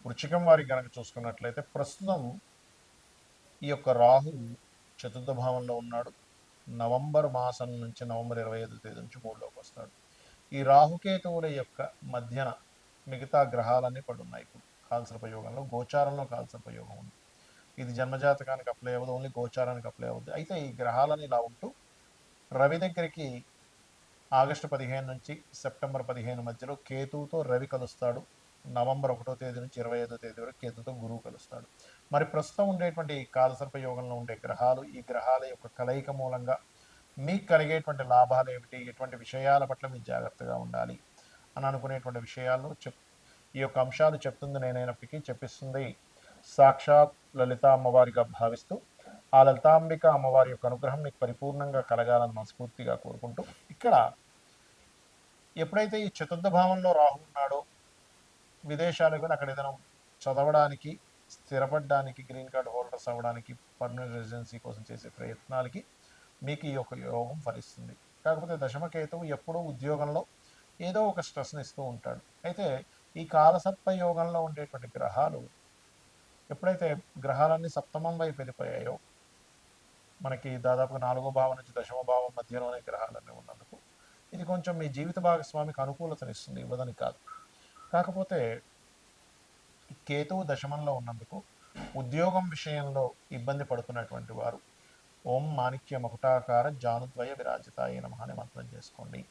వృశ్చికం వారికి కనుక చూసుకున్నట్లయితే ప్రస్తుతం ఈ యొక్క రాహు చతుర్థ భావంలో ఉన్నాడు. నవంబర్ మాసం నుంచి నవంబర్ 25 తేదీ నుంచి మూడులోకి వస్తాడు. ఈ రాహుకేతువుల యొక్క మధ్యన మిగతా గ్రహాలన్నీ పడున్నాయి. ఇప్పుడు కాలసర్పయోగంలో గోచారంలో కాలసర్పయోగం ఉంది. ఇది జన్మజాతకానికి అప్లై అవ్వదు, ఓన్లీ గోచారానికి అప్లై అవుద్ది. అయితే ఈ గ్రహాలని ఇలా ఉంటూ రవి దగ్గరికి ఆగస్టు 15 నుంచి సెప్టెంబర్ 15 మధ్యలో కేతువుతో రవి కలుస్తాడు. నవంబర్ 1 తేదీ నుంచి 25 తేదీ వరకు కేతుతో గురువు కలుస్తాడు. మరి ప్రస్తుతం ఉండేటువంటి కాలసర్ప యోగంలో ఉండే గ్రహాలు, ఈ గ్రహాల యొక్క కలయిక మూలంగా మీకు కలిగేటువంటి లాభాలు ఏమిటి, ఎటువంటి విషయాల పట్ల మీరు జాగ్రత్తగా ఉండాలి అని అనుకునేటువంటి విషయాలు ఈ యొక్క అంశాలు చెప్తుంది నేనైనప్పటికీ చెప్పిస్తుంది సాక్షాత్ లలిత అమ్మవారిగా భావిస్తూ ఆ లలితాంబిక అమ్మవారి యొక్క అనుగ్రహం మీకు పరిపూర్ణంగా కలగాలని మనస్ఫూర్తిగా కోరుకుంటూ ఇక్కడ ఎప్పుడైతే ఈ చతుర్థ భావంలో రాహు ఉన్నాడో విదేశాలకు కానీ అక్కడ ఏదైనా చదవడానికి, స్థిరపడడానికి, గ్రీన్ కార్డ్ హోల్డర్స్ అవ్వడానికి, పర్మనెంట్ రెసిడెన్సీ కోసం చేసే ప్రయత్నాలకి మీకు ఈ యొక్క యోగం ఫలిస్తుంది. కాకపోతే దశమకేతువు ఎప్పుడూ ఉద్యోగంలో ఏదో ఒక స్ట్రెస్ని ఇస్తూ ఉంటాడు. అయితే ఈ కాలసర్ప యోగంలో ఉండేటువంటి గ్రహాలు ఎప్పుడైతే గ్రహాలన్నీ సప్తమం వైపు వెళ్ళిపోయాయో మనకి దాదాపుగా 4వ భావం నుంచి 10వ భావం మధ్యలోనే గ్రహాలన్నీ ఉన్నందుకు ఇది కొంచెం మీ జీవిత భాగస్వామికి అనుకూలతనిస్తుంది, ఇవ్వదని కాదు. కాకపోతే కేతువు దశమంలో ఉన్నందుకు ఉద్యోగం విషయంలో ఇబ్బంది పడుతున్నటువంటి వారు ఓం మాణిక్య మకుటాకార జానుద్వయ విరాజితాయ నమః అనే మంత్రం చేసుకోండి.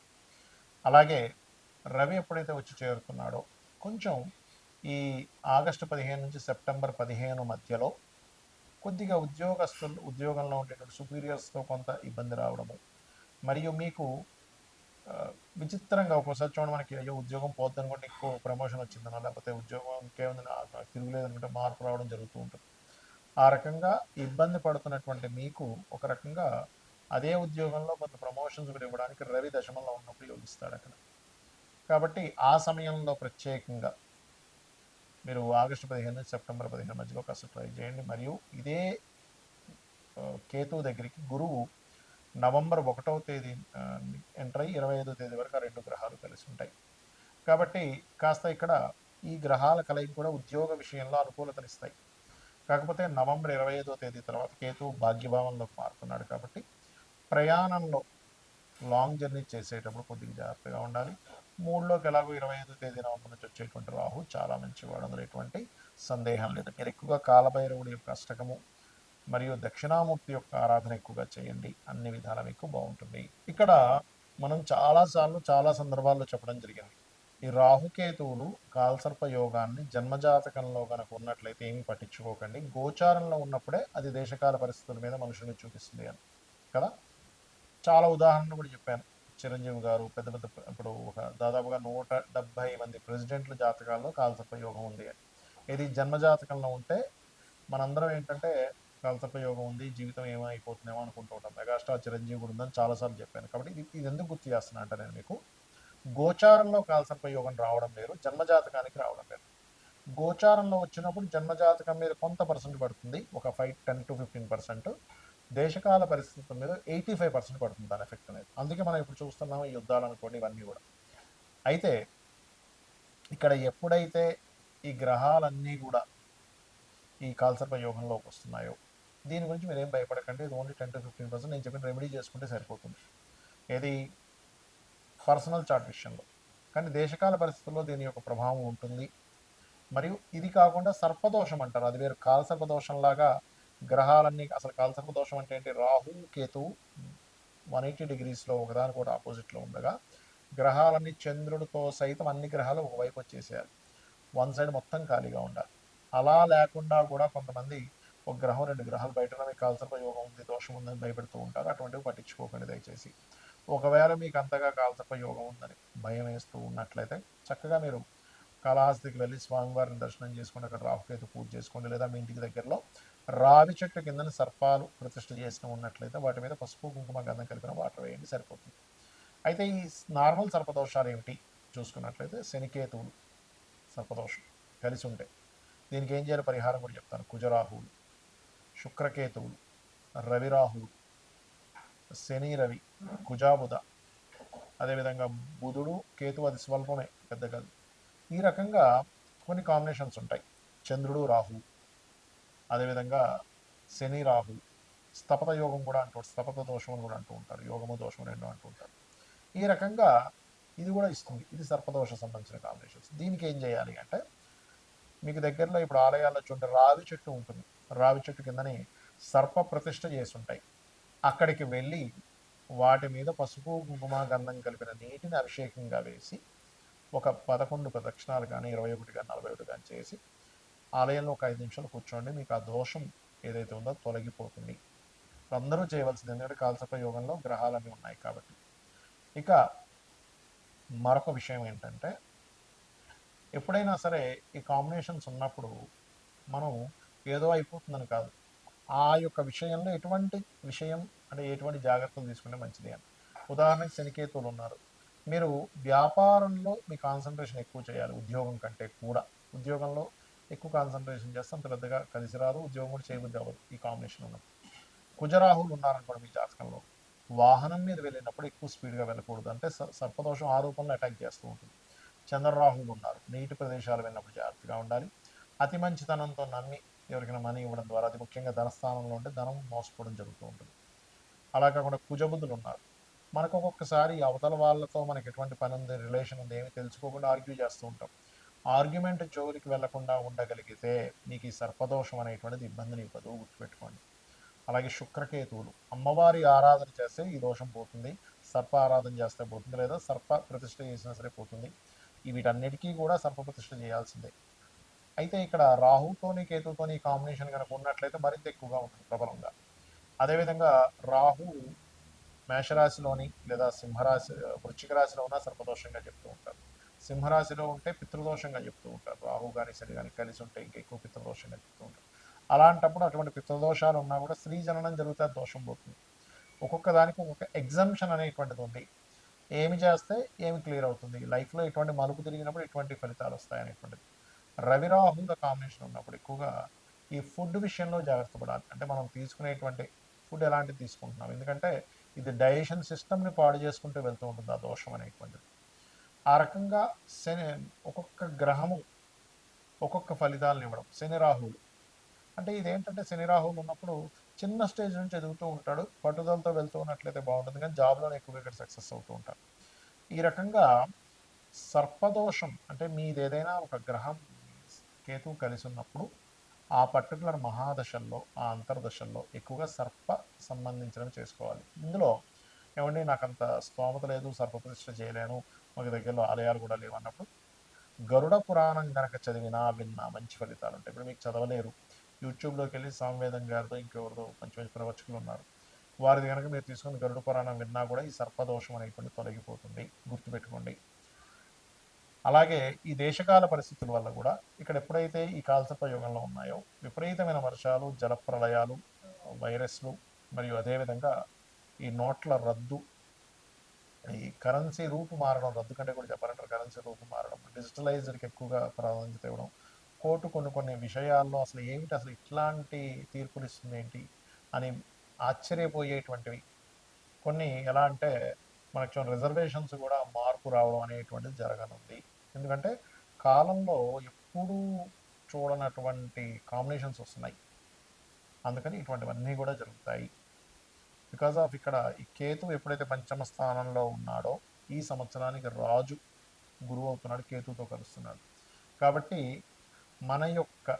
అలాగే రవి ఎప్పుడైతే వచ్చి చేరుతున్నాడో కొంచెం ఈ ఆగస్టు 15 నుంచి సెప్టెంబర్ 15 మధ్యలో కొద్దిగా ఉద్యోగంలో ఉండేటువంటి సుపీరియర్స్తో కొంత ఇబ్బంది రావడము, మరియు మీకు విచిత్రంగా ఒక్కోసారి చూడండి మనకి అయ్యో ఉద్యోగం పోద్దనుకుంటే ఎక్కువ ప్రమోషన్ వచ్చిందనో, లేకపోతే ఉద్యోగం ఇంకేముంది నాకు తిరుగులేదు అనుకుంటే మార్పు రావడం జరుగుతూ ఉంటుంది. ఆ రకంగా ఇబ్బంది పడుతున్నటువంటి మీకు ఒక రకంగా అదే ఉద్యోగంలో కొంత ప్రమోషన్స్ కూడా ఇవ్వడానికి రవి దశమంలో ఉన్నప్పుడు యోగిస్తాడు అక్కడ. కాబట్టి ఆ సమయంలో ప్రత్యేకంగా మీరు ఆగస్టు 15 నుంచి సెప్టెంబర్ 15 మధ్యలో కాస్త ట్రై చేయండి. మరియు ఇదే కేతువు దగ్గరికి గురువు నవంబర్ 1వ తేదీ ఎంటర్ అయ్యి 25వ తేదీ వరకు ఆ 2 గ్రహాలు కలిసి ఉంటాయి. కాబట్టి కాస్త ఇక్కడ ఈ గ్రహాల కలయిక కూడా ఉద్యోగ విషయంలో అనుకూలతనిస్తాయి. కాకపోతే నవంబర్ 25వ తేదీ తర్వాత కేతువు భాగ్యభావంలోకి మారుతున్నాడు కాబట్టి ప్రయాణంలో లాంగ్ జర్నీ చేసేటప్పుడు కొద్దిగా జాగ్రత్తగా ఉండాలి. 3లోకి ఎలాగో 25వ తేదీ నవంబర్ నుంచి వచ్చేటువంటి రాహు చాలా మంచివాడు, అందులో ఎటువంటి సందేహం లేదు. మీరు ఎక్కువగా కాలభైరవుడి యొక్క అష్టకము మరియు దక్షిణామూర్తి యొక్క ఆరాధన ఎక్కువగా చేయండి, అన్ని విధాల మీకు బాగుంటుంది. ఇక్కడ మనం చాలాసార్లు చాలా సందర్భాల్లో చెప్పడం జరిగింది, ఈ రాహుకేతువులు కాల్సర్ప యోగాన్ని జన్మజాతకంలో కనుక ఉన్నట్లయితే ఏమి పట్టించుకోకండి, గోచారంలో ఉన్నప్పుడే అది దేశకాల పరిస్థితుల మీద మనుషుల్ని చూపిస్తుంది అని కదా. చాలా ఉదాహరణలు కూడా చెప్పాను. చిరంజీవి గారు పెద్ద పెద్ద ఇప్పుడు ఒక దాదాపుగా 170 మంది ప్రెసిడెంట్ల జాతకాల్లో కాల్సర్ప యోగం ఉంది అని. ఇది జన్మజాతకంలో ఉంటే మనందరం ఏంటంటే కాలసర్ప యోగం ఉంది, జీవితం ఏమైపోతుందేమో అనుకుంటూ ఉంటాం. మెగాస్టార్ చిరంజీవి కూడా ఉందని చాలాసార్లు చెప్పాను. కాబట్టి ఇది ఎందుకు గుర్తు చేస్తున్నా అంటే నేను మీకు గోచారంలో కాలసర్ప యోగం రావడం వేరు, జన్మజాతకానికి రావడం వేరు. గోచారంలో వచ్చినప్పుడు జన్మజాతకం మీద కొంత పర్సెంట్ పడుతుంది, ఒక 10 to 15%. దేశకాల పరిస్థితుల మీద 85% పడుతుంది దాని ఎఫెక్ట్ అనేది. అందుకే మనం ఇప్పుడు చూస్తున్నాము ఈ యుద్ధాలు అనుకోండి, ఇవన్నీ కూడా. అయితే ఇక్కడ ఎప్పుడైతే ఈ గ్రహాలన్నీ కూడా ఈ కాలసర్ప యోగంలోకి వస్తున్నాయో దీని గురించి మీరు ఏం భయపడకండి. ఇది ఓన్లీ 10 to 15%. నేను చెప్పిన రెమెడీ చేసుకుంటే సరిపోతుంది, ఏది పర్సనల్ చార్ట్ విషయంలో. కానీ దేశకాల పరిస్థితుల్లో దీని యొక్క ప్రభావం ఉంటుంది. మరియు ఇది కాకుండా సర్పదోషం అంటారు, అది వేరు. కాలసర్పదోషంలాగా గ్రహాలన్నీ, అసలు కాలసర్పదోషం అంటే ఏంటి, రాహు కేతువు 180 degreesలో ఒకదానికి కూడా ఆపోజిట్లో ఉండగా గ్రహాలన్నీ చంద్రుడితో సైతం అన్ని గ్రహాలు ఒకవైపు వచ్చేసేయాలి, వన్ సైడ్ మొత్తం ఖాళీగా ఉండాలి. అలా లేకుండా కూడా కొంతమంది ఒక గ్రహం 2 గ్రహాలు బయట మీకు కాలసర్ప యోగం ఉంది, దోషం ఉందని భయపెడుతూ ఉంటారు. అటువంటివి పట్టించుకోకండి దయచేసి. ఒకవేళ మీకు అంతగా కాలసర్ప యోగం ఉందని భయం వేస్తూ ఉన్నట్లయితే చక్కగా మీరు కాళహస్తికి వెళ్ళి స్వామివారిని దర్శనం చేసుకుని అక్కడ రాహుకేతు పూజ చేసుకోండి. లేదా మీ ఇంటికి దగ్గరలో రావి చెట్టు కింద సర్పాలు ప్రతిష్ఠ చేసిన ఉన్నట్లయితే వాటి మీద పసుపు కుంకుమ గంధం కలిపిన వాటర్ వేయండి, సరిపోతుంది. అయితే ఈ నార్మల్ సర్పదోషాలు ఏమిటి చూసుకున్నట్లయితే శనికేతువులు సర్పదోషం కలిసి ఉంటాయి. దీనికి ఏం చేయాలి పరిహారం కూడా చెప్తాను. కుజరాహువులు, శుక్రకేతువులు, రవిరాహువులు, శని రవి, కుజాబుధ, అదేవిధంగా బుధుడు కేతు, అది స్వల్పమే పెద్ద కాదు. ఈ రకంగా కొన్ని కాంబినేషన్స్ ఉంటాయి. చంద్రుడు రాహు, అదేవిధంగా శని రాహు, స్తపత యోగం కూడా అంటూ స్తపత దోషం అని కూడా అంటూ ఉంటారు, యోగము దోషం రెండు అంటూ ఉంటారు. ఈ రకంగా ఇది కూడా ఇస్తుంది. ఇది సర్పదోష సంబంధించిన కాంబినేషన్స్. దీనికి ఏం చేయాలి అంటే, మీకు దగ్గరలో ఇప్పుడు ఆలయాల్లో చూడండి రావి చెట్టు ఉంటుంది. రావి చెట్టు కిందని సర్ప ప్రతిష్ఠ చేసి ఉంటాయి. అక్కడికి వెళ్ళి వాటి మీద పసుపు కుంకుమ గంధం కలిపిన నీటిని అభిషేకంగా వేసి ఒక 11 ప్రదక్షిణాలు కానీ 21 కానీ 41 కానీ చేసి ఆలయంలో ఒక 5 నిమిషాలు కూర్చోండి. మీకు ఆ దోషం ఏదైతే ఉందో తొలగిపోతుంది. అందరూ చేయవలసింది, ఎందుకంటే కాలసర్ప యోగంలో గ్రహాలన్నీ ఉన్నాయి కాబట్టి. ఇక మరొక విషయం ఏంటంటే, ఎప్పుడైనా సరే ఈ కాంబినేషన్స్ ఉన్నప్పుడు మనం ఏదో అయిపోతుందని కాదు, ఆ యొక్క విషయంలో ఎటువంటి విషయం అంటే ఎటువంటి జాగ్రత్తలు తీసుకుంటే మంచిది అని. ఉదాహరణకి శనికేతువులు ఉన్నారు. మీరు వ్యాపారంలో మీ కాన్సన్ట్రేషన్ ఎక్కువ చేయాలి ఉద్యోగం కంటే కూడా. ఉద్యోగంలో ఎక్కువ కాన్సన్ట్రేషన్ చేస్తే అంత పెద్దగా కలిసి రాదు, ఉద్యోగం కూడా చేయబుద్ధి అవ్వదు ఈ కాంబినేషన్ ఉన్నప్పుడు. కుజరాహులు ఉన్నారనుకోండి మీ జాతకంలో, వాహనం మీద వెళ్ళినప్పుడు ఎక్కువ స్పీడ్గా వెళ్ళకూడదు, అంటే సర్పదోషం ఆ రూపంలో అటాక్ చేస్తూ ఉంటుంది. చంద్రరాహులు ఉన్నారు, నీటి ప్రదేశాలు వెళ్ళినప్పుడు జాగ్రత్తగా ఉండాలి. అతి మంచితనంతో నమ్మి ఎవరికైనా మనీ ఇవ్వడం ద్వారా, అది ముఖ్యంగా ధనస్థానంలో ఉంటే ధనం మోసపోవడం జరుగుతూ ఉంటుంది. అలా కాకుండా కుజబుద్ధులు ఉన్నారు, మనకు ఒక్కొక్కసారి అవతల వాళ్ళతో మనకి ఎటువంటి పని ఉంది, రిలేషన్ ఉంది, ఏమి తెలుసుకోకుండా ఆర్గ్యూ చేస్తూ ఉంటాం. ఆర్గ్యుమెంట్ జోలికి వెళ్లకుండా ఉండగలిగితే మీకు ఈ సర్పదోషం అనేటువంటిది ఇబ్బందిని ఇవ్వదు, గుర్తుపెట్టుకోండి. అలాగే శుక్రకేతువులు, అమ్మవారి ఆరాధన చేస్తే ఈ దోషం పోతుంది, సర్ప ఆరాధన చేస్తే పోతుంది, లేదా సర్ప ప్రతిష్ఠ చేసినా సరే పోతుంది. వీటన్నిటికీ కూడా సర్ప ప్రతిష్ఠ చేయాల్సిందే. అయితే ఇక్కడ రాహుతోని కేతుతోని కాంబినేషన్ కనుక ఉన్నట్లయితే మరింత ఎక్కువగా ఉంటుంది ప్రబలంగా. అదేవిధంగా రాహు మేషరాశిలోని లేదా సింహరాశి వృశ్చిక రాశిలో ఉన్న సర్పదోషంగా చెప్తూ ఉంటారు. సింహరాశిలో ఉంటే పితృదోషంగా చెప్తూ ఉంటారు. రాహు కానీ శని కానీ కలిసి ఉంటే ఇంకా ఎక్కువ పితృదోషంగా చెప్తూ ఉంటారు. అలాంటప్పుడు అటువంటి పితృదోషాలు ఉన్నా కూడా స్త్రీ జననం జరిగితే దోషం పోతుంది. ఒక్కొక్క దానికి ఒక్కొక్క ఎగ్జంప్షన్ అనేటువంటిది ఉంది. ఏమి చేస్తే ఏమి క్లియర్ అవుతుంది, లైఫ్లో ఎటువంటి మలుపు తిరిగినప్పుడు ఎటువంటి ఫలితాలు వస్తాయి అనేటువంటిది. రవి రాహుల కాంబినేషన్ ఉన్నప్పుడు ఎక్కువగా ఈ ఫుడ్ విషయంలో జాగ్రత్త పడాలి. అంటే మనం తీసుకునేటువంటి ఫుడ్ ఎలాంటిది తీసుకుంటున్నాం, ఎందుకంటే ఇది డైజెషన్ సిస్టమ్ని పాడు చేసుకుంటూ వెళ్తూ ఉంటుంది ఆ దోషం అనేటువంటిది. ఆ రకంగా శని ఒక్కొక్క గ్రహము ఒక్కొక్క ఫలితాలను ఇవ్వడం. శని రాహువులు అంటే ఇదేంటంటే, శని రాహువులు ఉన్నప్పుడు చిన్న స్టేజ్ నుంచి ఎదుగుతూ ఉంటాడు, పట్టుదలతో వెళ్తూ ఉన్నట్లయితే బాగుంటుంది, కానీ జాబ్లోనే ఎక్కువగా ఇక్కడ సక్సెస్ అవుతూ ఉంటారు. ఈ రకంగా సర్పదోషం అంటే మీదేదైనా ఒక గ్రహం కేతువు కలిసి ఉన్నప్పుడు ఆ పర్టికులర్ మహాదశల్లో, ఆ అంతర్దశల్లో ఎక్కువగా సర్ప సంబంధించినవి చేసుకోవాలి. ఇందులో ఏమండి నాకంత స్తోమత లేదు, సర్పప్రతిష్ఠ చేయలేను, మాకు దగ్గరలో ఆలయాలు కూడా లేవు అన్నప్పుడు గరుడ పురాణం గనక చదివినా విన్నా మంచి ఫలితాలు ఉంటాయి. ఇప్పుడు మీకు చదవలేరు, యూట్యూబ్లోకి వెళ్ళి సామవేదం గారితో ఇంకెవరితో మంచి మంచి ప్రవచకులు ఉన్నారు, వారిది కనుక మీరు తీసుకుని గరుడ పురాణం విన్నా కూడా ఈ సర్పదోషం అనేటువంటి తొలగిపోతుంది, గుర్తుపెట్టుకోండి. అలాగే ఈ దేశకాల పరిస్థితుల వల్ల కూడా ఇక్కడ ఎప్పుడైతే ఈ కాలసర్ప యుగంలో ఉన్నాయో విపరీతమైన వర్షాలు, జలప్రలయాలు, వైరస్లు, మరియు అదేవిధంగా ఈ నోట్ల రద్దు, ఈ కరెన్సీ రూపు మారడం, రద్దు కంటే కూడా చెప్పాలంటారు, కరెన్సీ రూపు మారడం, డిజిటలైజ్డ్కి ఎక్కువగా ప్రాధాన్యత ఇవ్వడం, కోర్టు కొన్ని కొన్ని విషయాల్లో అసలు ఏమిటి, అసలు ఇట్లాంటి తీర్పులు ఇస్తుంది ఏంటి అని ఆశ్చర్యపోయేటువంటివి కొన్ని. ఎలా అంటే మనకు రిజర్వేషన్స్ కూడా మార్పు రావడం అనేటువంటిది జరగనుంది. ఎందుకంటే కాలంలో ఎప్పుడూ చూడనటువంటి కాంబినేషన్స్ వస్తున్నాయి, అందుకని ఇటువంటివన్నీ కూడా జరుగుతాయి. బికాజ్ ఆఫ్ ఇక్కడ ఈ కేతు ఎప్పుడైతే పంచమ స్థానంలో ఉన్నాడో ఈ సంవత్సరానికి రాజు గురువు అవుతున్నాడు, కేతుతో కలుస్తున్నాడు. కాబట్టి మన యొక్క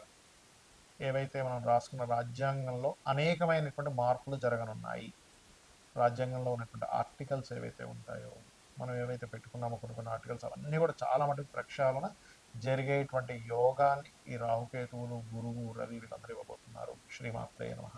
ఏవైతే మనం రాసుకున్న రాజ్యాంగంలో అనేకమైనటువంటి మార్పులు జరగనున్నాయి. రాజ్యాంగంలో ఉన్నటువంటి ఆర్టికల్స్ ఏవైతే ఉంటాయో, మనం ఏవైతే పెట్టుకున్నామో కొన్ని కొన్ని ఆర్టికల్స్, అవన్నీ కూడా చాలా మటుకు ప్రక్షాళన జరిగేటువంటి యోగాన్ని ఈ రాహుకేతువులు, గురువు, రవి వీళ్ళందరూ ఇవ్వబోతున్నారు. శ్రీమాత్రే నమః.